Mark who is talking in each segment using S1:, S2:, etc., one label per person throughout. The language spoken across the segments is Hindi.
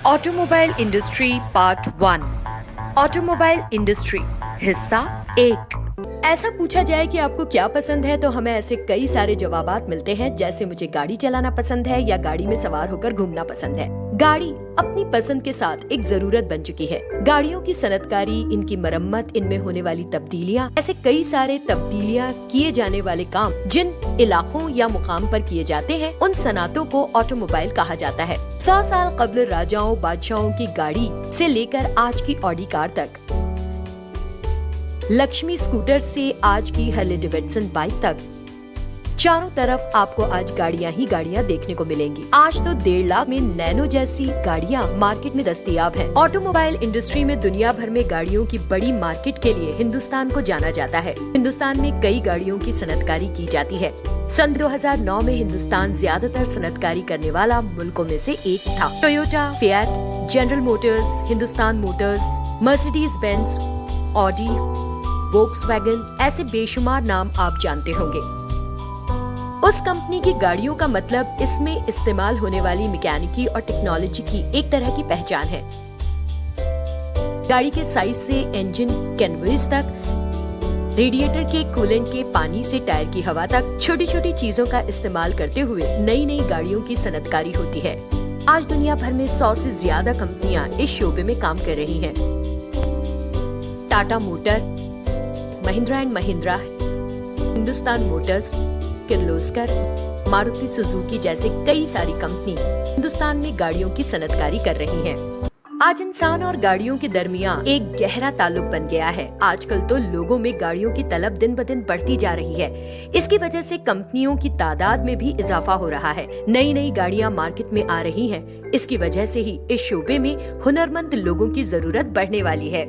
S1: Automobile industry part 1। Automobile industry हिस्सा 1।
S2: ऐसा पूछा जाए कि आपको क्या पसंद है तो हमें ऐसे कई सारे जवाबात मिलते हैं, जैसे मुझे गाड़ी चलाना पसंद है या गाड़ी में सवार होकर घूमना पसंद है। गाड़ी अपनी पसंद के साथ एक जरूरत बन चुकी है। गाड़ियों की सनतकारी, इनकी मरम्मत, इनमें होने वाली तब्दीलियां, ऐसे कई सारे तब्दीलियां किए जाने वाले काम जिन इलाकों या मुकाम पर किए जाते हैं, उन सनातों को ऑटोमोबाइल कहा जाता है। 100 साल कब्ल राजाओं बादशाहों की गाड़ी से लेकर आज की ऑडी कार तक, लक्ष्मी स्कूटर से आज की हार्ले डेविडसन बाइक तक, चारों तरफ आपको आज गाड़ियां ही गाड़ियां देखने को मिलेंगी। आज तो 1.5 लाख में नैनो जैसी गाड़ियां मार्केट में दस्तयाब हैं। ऑटोमोबाइल इंडस्ट्री में दुनिया भर में गाड़ियों की बड़ी मार्केट के लिए हिंदुस्तान को जाना जाता है। हिंदुस्तान में कई गाड़ियों की सनतकारी की जाती है। सन 2009 में हिंदुस्तान ज्यादातर सनतकारी करने वाला मुल्कों में से एक था। Toyota, fiat, general Motors, Hindustan Motors, Mercedes Benz, Audi, Volkswagen, ऐसे बेशुमार नाम आप जानते होंगे। उस कंपनी की गाड़ियों का मतलब इसमें इस्तेमाल होने वाली मैकेनिकी और टेक्नोलॉजी की एक तरह की पहचान है। गाड़ी के साइज से इंजन कैनवास तक, रेडिएटर के कूलेंट के पानी से टायर की हवा तक, छोटी छोटी चीजों का इस्तेमाल करते हुए नई नई गाड़ियों की सनतकारी होती है। आज दुनिया भर में 100 से ज्यादा कंपनियां इस शोबे में काम कर रही हैं। Tata motor, Mahindra and Mahindra, Hindustan Motors, Kirloskar, Maruti Suzuki जैसे कई सारी कंपनी हिंदुस्तान में गाड़ियों की सनतकारी कर रही हैं। आज इंसान और गाड़ियों के दरमियान एक गहरा ताल्लुक बन गया है। आजकल तो लोगों में गाड़ियों की तलब दिन ब दिन बढ़ती जा रही है। इसकी वजह से कंपनियों की तादाद में भी इजाफा हो रहा है। नई नई गाड़ियां मार्केट में आ रही हैं। इसकी वजह से ही इस शोबे में हुनरमंद लोगों की जरूरत बढ़ने वाली है।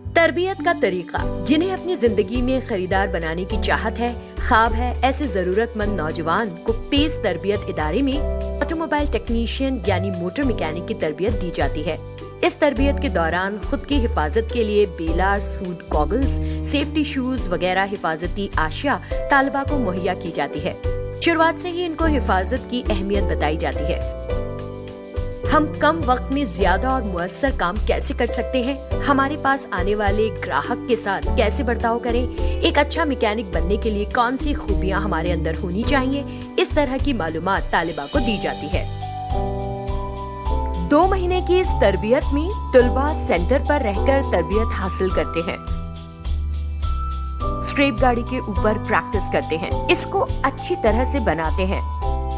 S2: तरबियत का तरीका, जिन्हें अपनी जिंदगी में खरीदार बनाने की चाहत है, ख्वाब है, ऐसे जरूरतमंद नौजवान को पेस तरबियत इदारे में ऑटोमोबाइल टेक्नीशियन यानी मोटर मैकेनिक की तरबियत दी जाती है। इस तरबियत के दौरान खुद की हिफाजत के लिए बेलार, सूट, गॉगल्स, सेफ्टी शूज वगैरह हिफाजती आशिया तालिबा को मुहैया की जाती है। शुरुआत से ही इनको हिफाजत की अहमियत बताई जाती है। हम कम वक्त में ज्यादा और मुअस्सर काम कैसे कर सकते हैं, हमारे पास आने वाले ग्राहक के साथ कैसे बर्ताव करें, एक अच्छा मैकेनिक बनने के लिए कौन सी खूबियां हमारे अंदर होनी चाहिए, इस तरह की मालूमात तालिबा को दी जाती है।
S1: 2 महीने की इस तरबियत में तुलबा सेंटर पर रहकर तरबियत हासिल करते हैं। स्ट्रेप गाड़ी के ऊपर प्रैक्टिस करते हैं, इसको अच्छी तरह से बनाते हैं।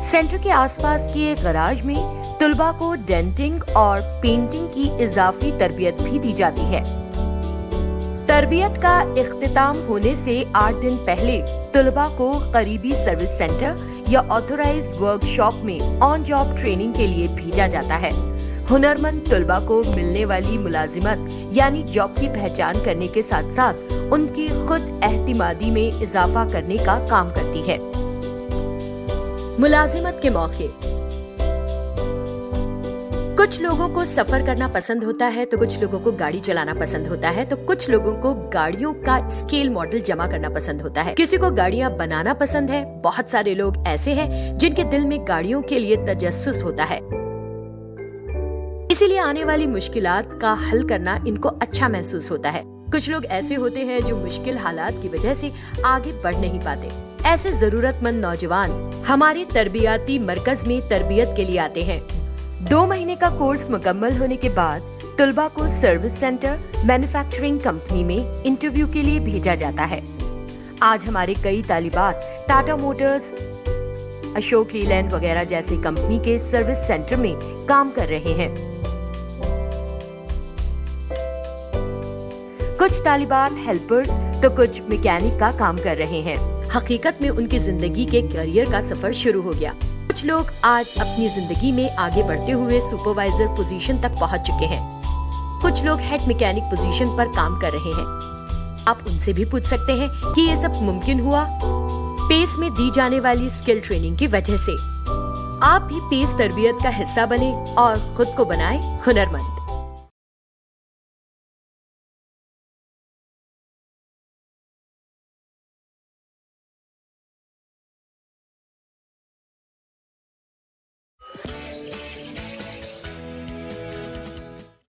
S1: सेंटर के आसपास के गराज में तुलबा को डेंटिंग और पेंटिंग की इजाफी तरबियत भी दी जाती है। तरबियत का इख्तिताम होने से 8 दिन पहले तुलबा को करीबी सर्विस सेंटर या ऑथोराइज्ड वर्कशॉप में ऑन जॉब ट्रेनिंग के लिए भेजा जाता है। हुनरमंद तुलबा को मिलने वाली मुलाजिमत यानी जॉब की पहचान करने के साथ साथ उनकी खुद एहतिमादी में इजाफा करने का काम करती है।
S2: मुलाजिमत के मौके, कुछ लोगों को सफर करना पसंद होता है तो कुछ लोगों को गाड़ी चलाना पसंद होता है, तो कुछ लोगों को गाड़ियों का स्केल मॉडल जमा करना पसंद होता है, किसी को गाड़ियां बनाना पसंद है। बहुत सारे लोग ऐसे हैं जिनके दिल में गाड़ियों के लिए तजस्सुस होता है, इसीलिए आने वाली मुश्किलात का हल करना इनको अच्छा महसूस होता है। कुछ लोग ऐसे होते हैं जो मुश्किल हालात की वजह से आगे बढ़ नहीं पाते। ऐसे जरूरतमंद नौजवान हमारे तरबियाती मरकज में तरबियत के लिए आते हैं।
S1: 2 महीने का कोर्स मुकम्मल होने के बाद तुलबा को सर्विस सेंटर, मैन्युफैक्चरिंग कंपनी में इंटरव्यू के लिए भेजा जाता है। आज हमारे कई तालिबात टाटा मोटर्स, अशोक लीलैंड वगैरह जैसे कंपनी के सर्विस सेंटर में काम कर रहे हैं। कुछ तालिबात हेल्पर्स तो कुछ मैकेनिक का काम कर रहे हैं।
S2: हकीकत में उनकी जिंदगी के करियर का सफर शुरू हो गया। कुछ लोग आज अपनी जिंदगी में आगे बढ़ते हुए सुपरवाइजर पोजीशन तक पहुंच चुके हैं। कुछ लोग हेड मैकेनिक पोजीशन पर काम कर रहे हैं। आप उनसे भी पूछ सकते हैं कि ये सब मुमकिन हुआ पेस में दी जाने वाली स्किल ट्रेनिंग की वजह से। आप भी पेस तरबियत का हिस्सा बने और खुद को बनाएं हुनरमंद।